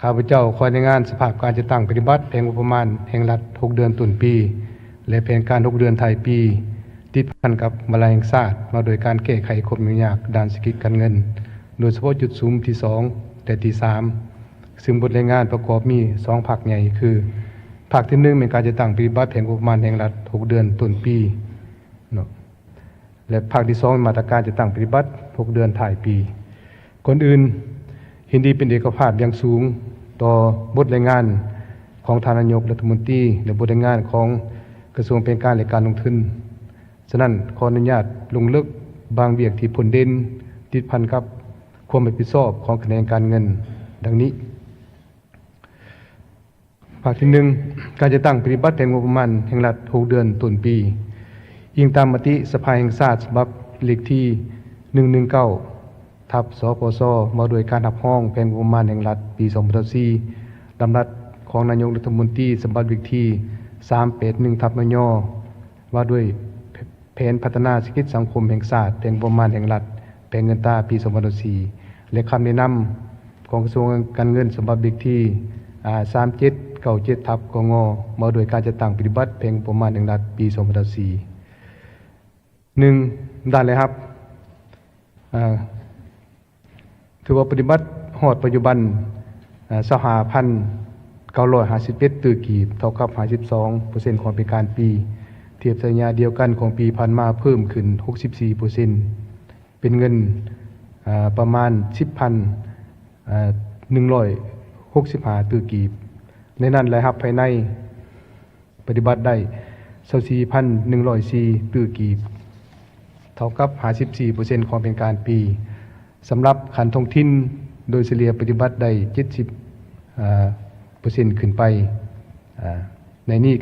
ข้าพเจ้าขอรายงานสภาพการจัดตั้งปฏิบัติแผนงบประมาณแห่งรัฐ6 เดือนต้นปีและแผนการ6 เดือนท้ายปีติดพันกับวาระแห่งชาติมาโดยการแก้ไขความยุ่งยากด้านเศรษฐกิจการเงินโดยเฉพาะจุดสูงที่2และที่3ซึ่งบทรายงานประกอบมี2ภาคใหญ่คือภาคที่1เป็นการจัดตั้งปฏิบัติแผนงบประมาณแห่งรัฐ6 เดือนต้นปีและภาคที่2มาตรการจัดตั้งปฏิบัติ6 เดือนท้ายปีก่อนอื่นเห็นดีเป็นเอกภาพอย่างสูงต่อบทรายงานของท่านนายกรัฐมนตรีและบทรายงานของกระทรวงแผนการและการลงทุนฉะนั้นขออนุญาตลงลึกบางเวียกที่ผลเด่นติดพันกับความรับผิดชอบของแขนงการเงินดังนี้ภาคที่1การจะตั้งปฏิบัติแผนงบประมาณแห่งรัฐ6 เดือนต้นปีอิงตามมติสภาแห่งชาติฉบับเลขที่119/สปสมาโดยการรับห้องแผนงบประมาณแห่งรัฐปี2024ดำรัสของนายกรัฐมนตรีฉบับเลขที่381/นยว่าด้วยแผนพัฒนาเศรษฐกิจสังคมแห่งชาติแผนงบประมาณแห่งรัฐแผนเงินตราปี2024และคำแนะนำของกระทรวงการเงินฉบับเลขที่3797/กงมาโดยการจัดตั้งปฏิบัติแผนงบประมาณแห่งรัฐปี2024 1. ด้านเลยครับถือว่าปฏิบัติฮอดปัจจุบัน25,951 ตื้อกีบเท่ากับ 52% ของปีการปีเทียบสัญญาเดียวกันของปีผ่านมาเพิ่มขึ้น 64% เป็นเงินประมาณ 10,165 ตื้อกีบในนั้นรายรับภายในปฏิบัติได้ 24,104 ตื้อกีบเท่ากับ 54% ของเป็นการปีสำหรับขันท้องถิ่นโดยเฉลี่ยปฏิบัติได้ 70% ขึ้นไปในนี้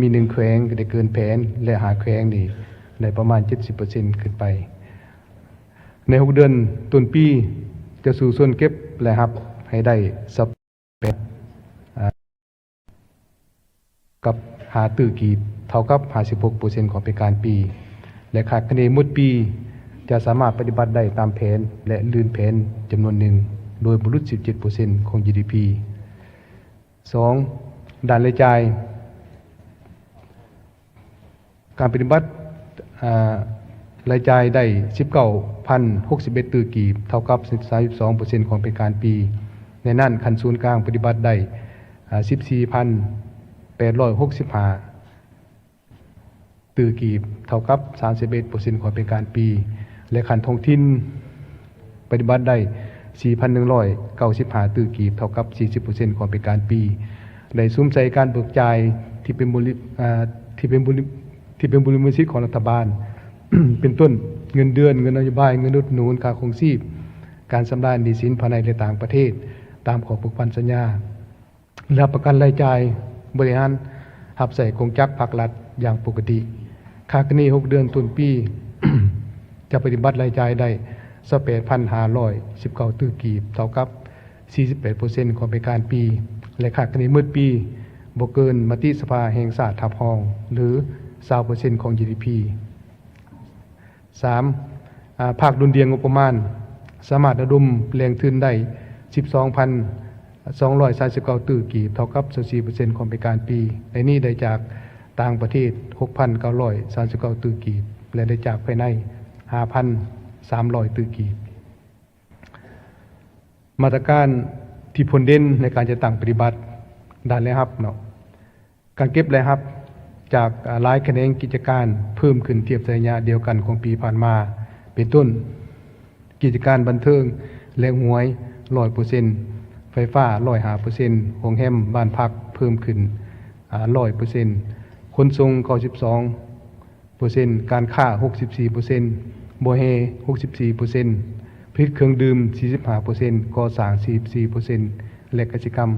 มี1แขวงก็ได้เกินแผนและหาแขวงนี่ได้ประมาณ 70% ขึ้นไปใน6 เดือนต้นปีจะสู่ส่วนเก็บและรับให้ได้สับกับหาตื้อกีบเท่ากับ 56% ของเป็นการปีและคาดคะเนหมดปีจะสามารถปฏิบัติได้ตามแผนและลื่นแผนจำนวนหนึ่งโดยบรรลุ 17% ของ GDP 2. ด้านรายจ่ายการปฏิบัติรายจ่ายได้ 19,061 ตื้อกีบเท่ากับ 32% ของเป็นการปีในนั้นคันศูนย์กลางปฏิบัติได้ 14,865 ตื้อกีบเท่ากับ 31% ของเป็นการปีและขันท้องถิ่นปฏิบัติได้ 4,195 ตื้อกีบเท่ากับ 40% ของเป็นการปีได้ซุ้มใจการเบิกจ่ายที่เป็นบริมือสิทธิ์ของรัฐบาล เป็นต้นเงินเดือนเงินนโยบายเงินอุดหนุนค่าครองชีพการชำระหนี้สินภายในและต่างประเทศตามข้อผูกพันสัญญาและประกันรายจ่ายบริหารหับใส่กองจักรภาครัฐอย่างปกติคาดคะเน6 เดือนต้นปี จะปฏิบัติรายจ่ายได้ 28,519 ตื้อกีบเท่ากับ 48% ของเป็นการปีและคาดคะเนมืดปีบ่เกินมติสภาแห่งชาติทับห้องหรือ 20% ของ GDP 3. ภาคดุลเดียงงบประมาณสามารถระดมแรงทุนได้ 12,239 ตื้อกีบเท่ากับ 24% ของเป็นการปีในนี้ได้จากต่างประเทศ 6,939 ตื้อกีบและได้จากภายใน 5,300 ตื้อกีบมาตรการที่ผลเด่นในการจะตั้งปฏิบัติด้านรายรับการเก็บรายรับจากหลายแขนงกิจการเพิ่มขึ้นเทียบสัญญาเดียวกันของปีผ่านมาเป็นต้นกิจการบันเทิงและหวย 100% ไฟฟ้า 105% โรงแรมบ้านพักเพิ่มขึ้น 100% ขนส่ง 92% การค้า 64% บ่แฮ 64% ผลิตเครื่องดื่ม 45% ก่อสร้าง 44% และกิจกรรม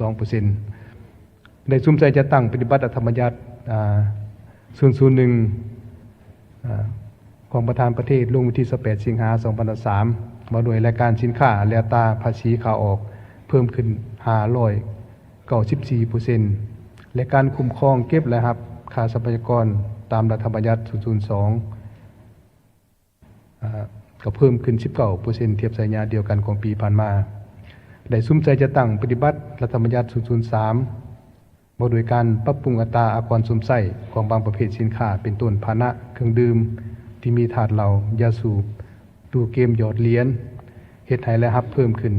42% ได้ซุ่มใจจะตั้งปฏิบัติธรรมยัติ001ของประธานประเทศลงวันที่18 สิงหาคม 2003มาโดยรายการสินค้าและอัตราภาษีขาออกเพิ่มขึ้น 594% และการคุ้มครองเก็บและรับค่าทรัพยากรตามรัฐบัญญัติ002ก็เพิ่มขึ้น 19% เทียบสัญญาเดียวกันของปีผ่านมา ได้ซุ่มใจจะตั้งปฏิบัติรัฐบัญญัติ003บ่โดยการปรับปรุงอัตราอากรซุ่มใช้ของบางประเภทสินค้าเป็นต้นภานะเครื่องดื่มที่มีถาดเหล้ายาสูบตู้เกมหยอดเหรียญเฮ็ดให้รายรับเพิ่มขึ้น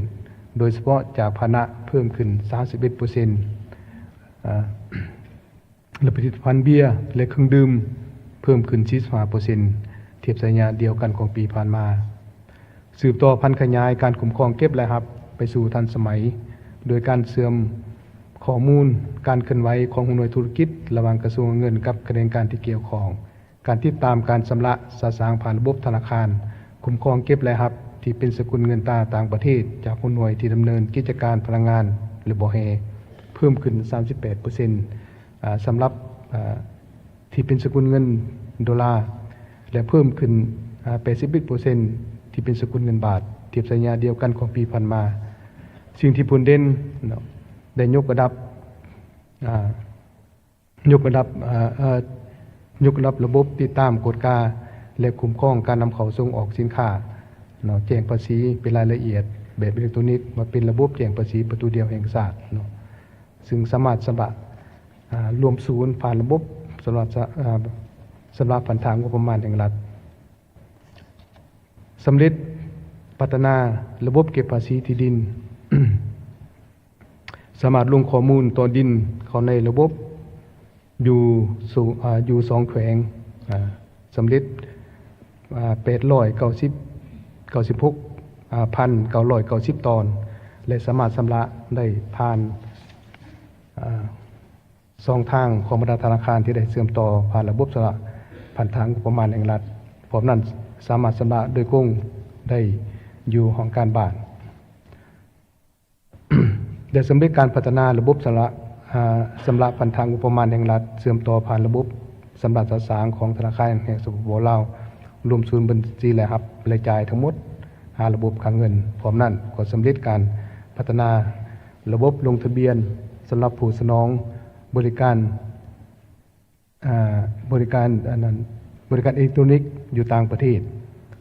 โดยเฉพาะจากภานะเพิ่มขึ้น 31% และผลิตภัณฑ์เบียร์และเครื่องดื่มเพิ่มขึ้น 45% เทียบสัญญาเดียวกันของปีผ่านมาสืบต่อพันขยายการคุ้มครองเก็บรายรับไปสู่ทันสมัยโดยการเสื่อมข้อมูลการเคลื่อนไหวของหน่วยธุรกิจระหว่างกระทรวงเงินกับคณะกรรมการที่เกี่ยวข้องการติดตามการชำระสะสางผ่านระบบธนาคารคุ้มครองเก็บรายรับที่เป็นสกุลเงินตราต่างประเทศจากหน่วยที่ดำเนินกิจการพลังงานหรือบ่แฮเพิ่มขึ้น 38% สำหรับที่เป็นสกุลเงินดอลลาร์และเพิ่มขึ้น 81% ที่เป็นสกุลเงินบาทเทียบสัญญาเดียวกันของปีผ่านมาสิ่งที่พุ่นเด่นได้ยกระดับระบบติดตามกฎกาและคุ้มครองการนำเข้าส่งออกสินค้าแจ้งภาษีเป็นรายละเอียดแบบอิเล็กทรอนิกส์มาเป็นระบบแจ้งภาษีประตูเดียวแห่งชาติซึ่งสามารถรวมศูนย์ผ่านระบบสำหรับผ่านทางงบประมาณแห่งรัฐสำเร็จพัฒนาระบบเก็บภาษีที่ดิน สามารถลงข้อมูลต่อดินเข้าในระบบอยู่2แขวงสำเร็จ896,990 ตอนและสามารถชำระได้ผ่าน2 ทางของบรรดาธนาคารที่ได้เชื่อมต่อผ่านระบบสละผ่านทางงบประมาณแห่งรัฐพร้อมนั้นสามารถชำระโดยกงได้อยู่ของการบ้าน ได้สำเร็จการพัฒนาระบบชำระผ่านทางงบประมาณแห่งรัฐเชื่อมต่อผ่านระบบสำหรับสะสางของธนาคารแห่งสปป.ลาวรวมศูนย์บัญชีรายรับรายจ่ายทั้งหมด5ระบบคลังเงินพร้อมนั้นก็สำเร็จการพัฒนาระบบลงทะเบียนสำหรับผู้สนองบริการอิเล็กทรอนิกส์อยู่ต่างประเทศ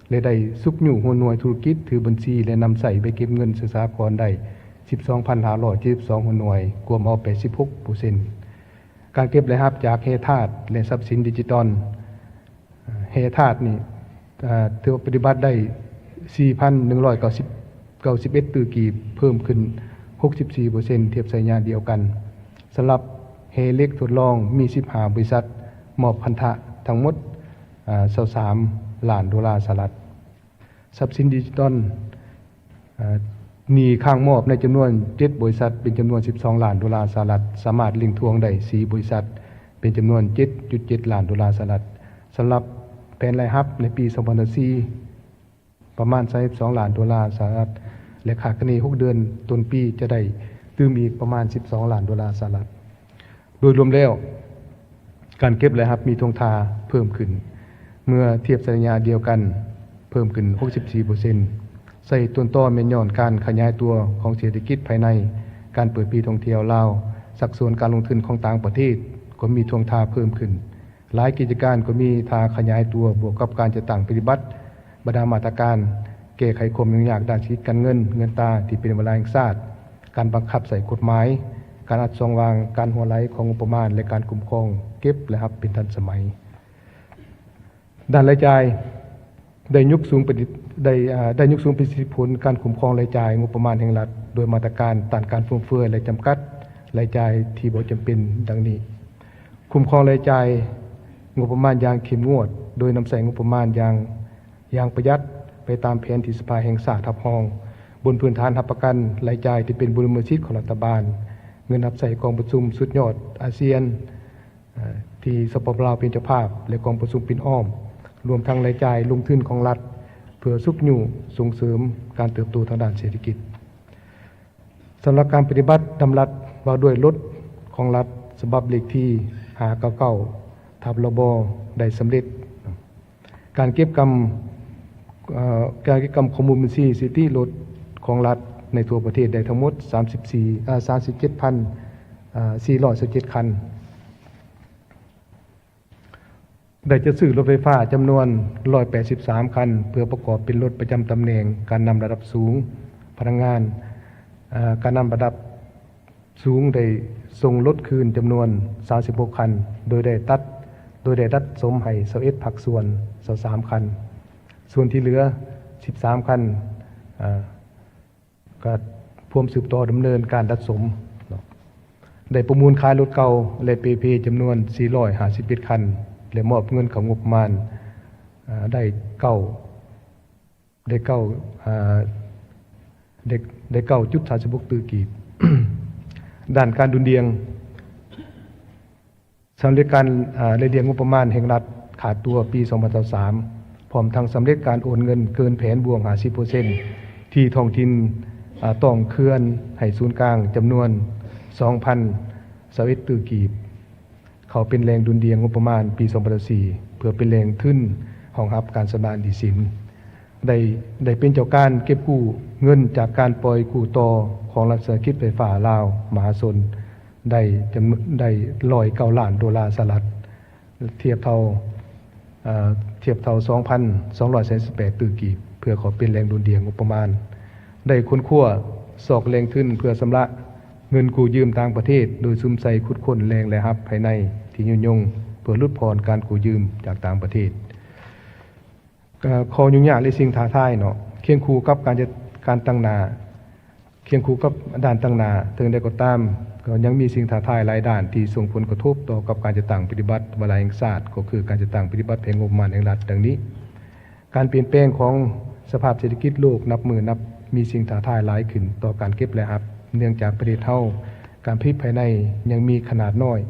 และได้ซุกอยู่หัวหน่วยธุรกิจถือบัญชีและนำใส่ไปเก็บเงินสหกรณ์ได้ 12,572 หัวหน่วยรวมเอา 86% การเก็บรายรับจากเฮธาตุและทรัพย์สินดิจิตอลเฮธาตุนี่ถือว่าปฏิบัติได้ 4,191 ตื้อกีบเพิ่มขึ้น 64% เทียบสัญญาเดียวกันสำหรับเฮเล็กทดลองมี15บริษัทมอบพันธะทั้งหมด23 ล้านดอลลาร์สหรัฐทรัพย์สินดิจิตอลหนี้ข้างมอบในจำนวน7บริษัทเป็นจำนวน12 ล้านดอลลาร์สหรัฐสามารถลิงทวงได้4บริษัทเป็นจำนวน 7.7 ล้านดอลลาร์สหรัฐสำหรับแผนรายรับในปี2024ประมาณ32 ล้านดอลลาร์สหรัฐและคาดคะเน6เดือนต้นปีจะได้ตื้มอีกประมาณ12 ล้านดอลลาร์สหรัฐโดยรวมแล้วการเก็บรายรับมีท่วงทาเพิ่มขึ้นเมื่อเทียบสัญญาเดียวกันเพิ่มขึ้น 64% ใส่ต้นต่อแม่นย้อนการขยายตัวของเศรษฐกิจภายในการเปิดปีท่องเที่ยวลาวสัดส่วนการลงทุนของต่างประเทศก็มีท่วงทาเพิ่มขึ้นหลายกิจการก็มีทาขยายตัวบวกกับการจะตั้งปฏิบัติบรรดามาตรการแก้ไขความยุ่งยากด้านชีวิตการเงินตราที่เป็นเวลาแห่งชาติการบังคับใส่กฎหมายการอัดส่องวางการหัวไหลของงบประมาณและการคุ้มครองเก็บและรับเป็นทันสมัยด้านรายจ่ายได้ยกสูงประสิทธิผลการคุ้มครองรายจ่ายงบประมาณแห่งรัฐโดยมาตรการต้านการฟุ่มเฟือยและจำกัดรายจ่ายที่บ่จำเป็นดังนี้คุ้มครองรายจ่ายงบประมาณอย่างเข้มงวดโดยนำใส่งบประมาณอย่างประหยัดไปตามแผนที่สภาแห่งชาติทับห้องบนพื้นฐานรับประกันรายจ่ายที่เป็นบรมสิทธิ์ของรัฐบาลเงินรับใส่กองประชุมสุดยอดอาเซียนที่สปป.ลาวเป็นเจ้าภาพและกองประชุมปิ่นอ้อมรวมทั้งรายจ่ายลงทุนของรัฐเพื่อซุกอยู่ส่งเสริมการเติบโตทางด้านเศรษฐกิจสำหรับการปฏิบัติดำรัฐว่าด้วยรถของรัฐฉบับเลขที่599ทับลบได้สำเร็จการเก็บกรรมข้อมูลบัญชีซิตี้รถของรัฐในทั่วประเทศได้ทั้งหมด37,417 คันได้จะซื้อรถไฟฟ้าจำนวน183 คันเพื่อประกอบเป็นรถประจำตำแหน่งการนำระดับสูงพนักงาน การนำประดับสูงได้ส่งรถคืนจำนวน36คันโดยได้ดัดสมให้21ภาคส่วน23คันส่วนที่เหลือ13คันก็พวมสืบต่อดำเนินการดัดสมได้ประมูลขายรถเก่าและPPPจำนวน451คันและมอบเงินของงบประมาณได้9.36ตื้อกีบ ด้านการดุลเดียงสำเร็จการเรียงงบประมาณแห่งรัฐขาดตัวปี2023พร้อมทั้งสำเร็จการโอนเงินเกินแผนบวก 50% ที่ท้องถิ่นต้องเคลื่อนให้ศูนย์กลางจำนวน 2,021 ตื้อกีบเขาเป็นแรงดุลเดียงงบประมาณปี2024เพื่อเป็นแรงทุนรองรับการสำราญหนี้สินได้เป็นเจ้าการเก็บกู้เงินจากการปล่อยกู้ต่อของรัฐวิสาหกิจไฟฟ้าลาวมหาชนได้109 ล้านดอลลาร์สหรัฐเทียบเท่า 2,248 ตื้อกีบเพื่อขอเป็นแรงดุลเดียงงบประมาณได้ค้นคว้าสอกแรงทุนเพื่อชำระเงินกู้ยืมต่างประเทศโดยซุ่มใส่คุดค้นแรงและรับภายในที่ยุ่งยงเพื่อลดพรการกู้ยืมจากต่างประเทศข้อยุ่งยากและสิ่งท้าทายเนาะเคียงคู่กับการตั้งหน้าเคียงคู่กับด้านตั้งหน้าถึงได้ก็ตามก็ยังมีสิ่งท้าทายหลายด้านที่ส่งผลกระทบต่อกับการจัดตั้งปฏิบัติวาระแห่งชาติก็คือการจัดตั้งปฏิบัติแผนงบประมาณแห่งรัฐดังนี้การเปลี่ยนแปลงของสภาพเศรษฐกิจโลกนับมีสิ่งท้าทายหลายขึ้นต่อการเก็บและรับเนื่องจากประเทศเฮาการผลิตภายในยังมีขนาดน้อย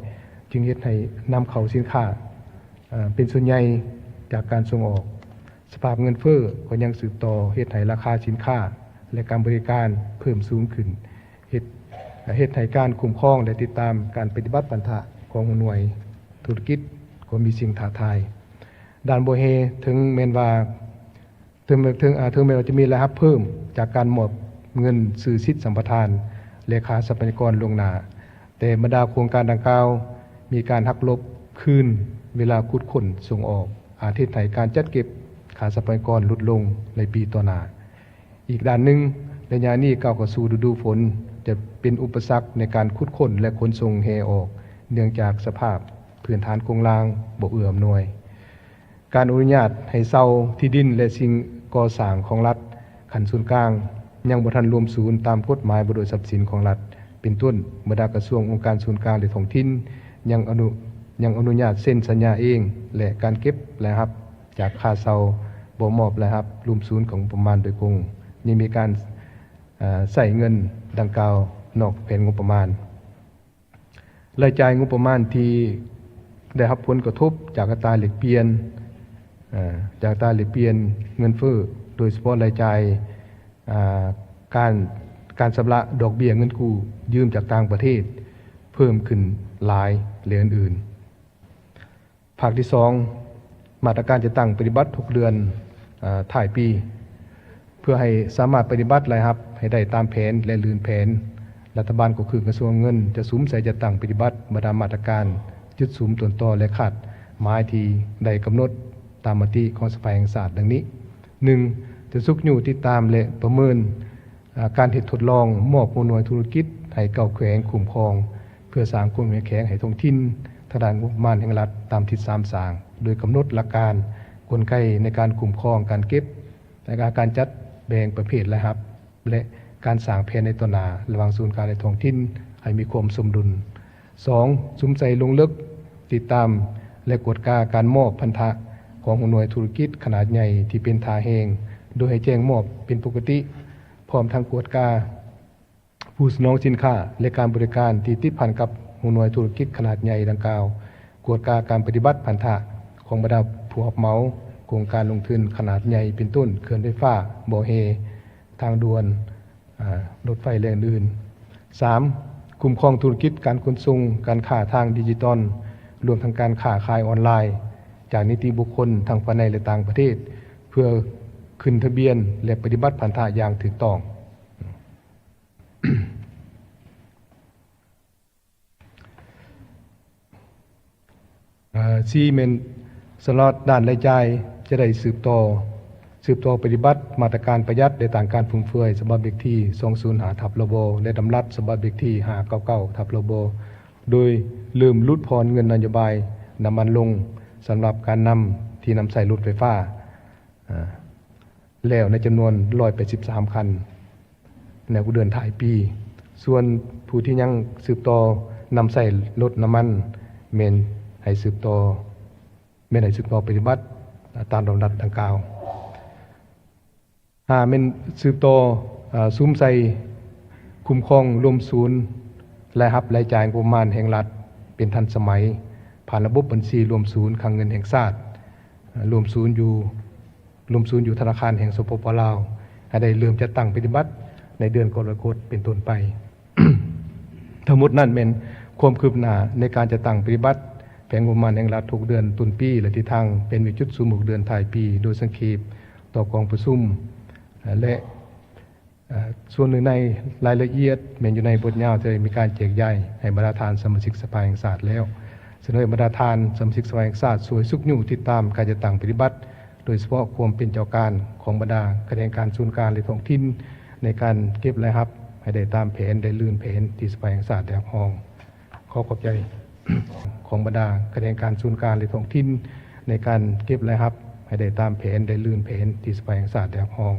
จึงเฮ็ดให้นำเข้าสินค้าเป็นส่วนใหญ่จากการส่งออกสภาพเงินเฟ้อก็ยังสืบต่อเฮ็ดให้ราคาสินค้าและการบริการเพิ่มสูงขึ้นเฮ็ดให้การคุ้มครองและติดตามการปฏิบัติปัญหาของหน่วยธุรกิจก็มีสิ่งท้าทายด้านบ่เฮถึงแม้ว่าจะมีรายรับเพิ่มจากการมอบเงินซื้อสิทธิสัมปทานและค่าทรัพยากรล่วงหน้าแต่บรรดาโครงการดังกล่าวมีการหักลบคืนเวลาขุดค้นส่งออกอาทิตย์ให้การจัดเก็บค่าทรัพยากรลดลงในปีต่อหน้าอีกด้านหนึ่งระยะนี้ก้าวเข้าสู่ฤดูฝนจะเป็นอุปสรรคในการขุดค้นและขนส่งแห่ออกเนื่องจากสภาพพื้นฐานโครงสร้างบ่เอื้ออำนวยการอนุญาตให้เซาที่ดินและสิ่งก่อสร้างของรัฐขั้นศูนย์กลางยังบ่ทันรวมศูนย์ตามกฎหมายบ่โดยทรัพย์สินของรัฐเป็นต้นบรรดากระทรวงองค์การศูนย์กลางและท้องถิ่นยังอนุญาตเซ็นสัญญาเองและการเก็บและรับจากค่าเซาบ่มอบและรับรวมศูนย์ของประมาณโดยกงยังมีการใส่เงินดังกล่าวนอกแผนงบประมาณรายจ่ายงบประมาณที่ได้รับผลกระทบจากอัตราแลกเปลี่ยนเงินเฟ้อโดยเฉพาะรายจ่ายการชำระดอกเบี้ยเงินกู้ยืมจากต่างประเทศเพิ่มขึ้นหลายเหลืออื่นภาคที่2มาตรการจะตั้งปฏิบัติ6เดือนถ่ายปีเพื่อให้สามารถปฏิบัติรายรับให้ได้ตามแผนและลืนแผนรัฐบาลก็คือกระทรวงเงินจะสุมใส่จะตั้งปฏิบัติมาตรการจุดสุมต้นตอและขาดหมายที่ได้กำหนดตามมติของสภาแห่งชาติดังนี้ 1. จะสุกอยู่ติดตามและประเมินการทดลองมอบหน่วยธุรกิจให้เก่าแขวงคุ้มครองเพื่อสร้างความเข้มแข็งให้ท้องถิ่นทางด้านงบประมาณแห่งรัฐตามทิศ3สร้างโดยกำหนดหลักการกลไกในการคุ้มครองการเก็บและการจัดแบ่งประเภทรายรับและการสร้างแผนในต่อหน้าระหว่างศูนย์กลางและท้องถิ่นให้มีความสมดุล 2. สุมใส่ลงลึกติดตามและกวดกาการมอบพันธะของหน่วยธุรกิจขนาดใหญ่ที่เป็นทาแหงโดยให้แจ้งมอบเป็นปกติพร้อมทั้งกวดกาผู้สนองสินค้าและการบริการที่ติดพันกับหน่วยธุรกิจขนาดใหญ่ดังกล่าวกวดกาการปฏิบัติพันธะของบรรดาผู้รับเหมาโครงการลงทุนขนาดใหญ่เป็นต้นเขื่อนไฟฟ้าบ่อเฮทางด่วนรถไฟและอื่น 3. คุ้มครองธุรกิจการขนส่งการค้าทางดิจิตอลรวมทั้งการค้าขายออนไลน์จากนิติบุคคลทั้งภายในและต่างประเทศเพื่อขึ้นทะเบียนและปฏิบัติพันธะอย่างถูกต้อง 4. เมนสล็อตด้านรายจ่ายจะได้สืบต่อ สืบต่อปฏิบัติมาตรการประหยัดในต่างการฟุ่มเฟือยฉบับเลขที่205/ระบและดำรัสฉบับเลขที่599/ระบโดยลืมลดพรเงินนโยบายน้ำมันลงสำหรับการนำที่นำใส่รถไฟฟ้าแล้วในจำนวน183คันในเดือนท้ายปี ส่วนผู้ที่ยังสืบต่อนำใส่รถน้ำมันเมนให้สืบต่อปฏิบัติตามลำดับดังกล่าวเมนสืบต่อซุ้มใส่คุ้มครองรวมศูนย์และรับรายจ่ายงบประมาณแห่งรัฐเป็นทันสมัยผ่านระบบบัญชีรวมศูนย์คลังเงินแห่งชาติรวมศูนย์อยู่ธนาคารแห่งสปป.ลาวให้ได้เริ่มจัดตั้งปฏิบัติในเดือนกรกฎาคมเป็นต้นไป ทั้งหมดนั้นเป็นความคืบหน้าในการจัดตั้งปฏิบัติแผนงบประมาณแห่งรัฐทุกเดือนต้นปีและทิศทางเป็นวิจุดสู่6เดือนท้ายปีโดยสังเขปต่อกองประชุมและส่วนหนึ่งในรายละเอียดแม้อยู่ในบทยาวจะมีการแจกจ่ายให้บรรดาทานสมาชิกสภาแห่งชาติแล้วเสนอบรรดาทานสมาชิกสภาแห่งชาติสวยสุขอยู่ติดตามการจัดตั้งปฏิบัติโดยเฉพาะความเป็นเจ้าการของบรรดาคณะการศูนย์การและท้องถิ่นในการเก็บรายรับให้ได้ตามแผนได้ลื่นแผนที่สภาแห่งชาติได้รับรองขอขอบใจ ของบรรดาคณะการศูนย์การและท้องถิ่นในการเก็บรายรับให้ได้ตามแผนได้ลื่นแผนที่สภาแห่งชาติได้รับรอง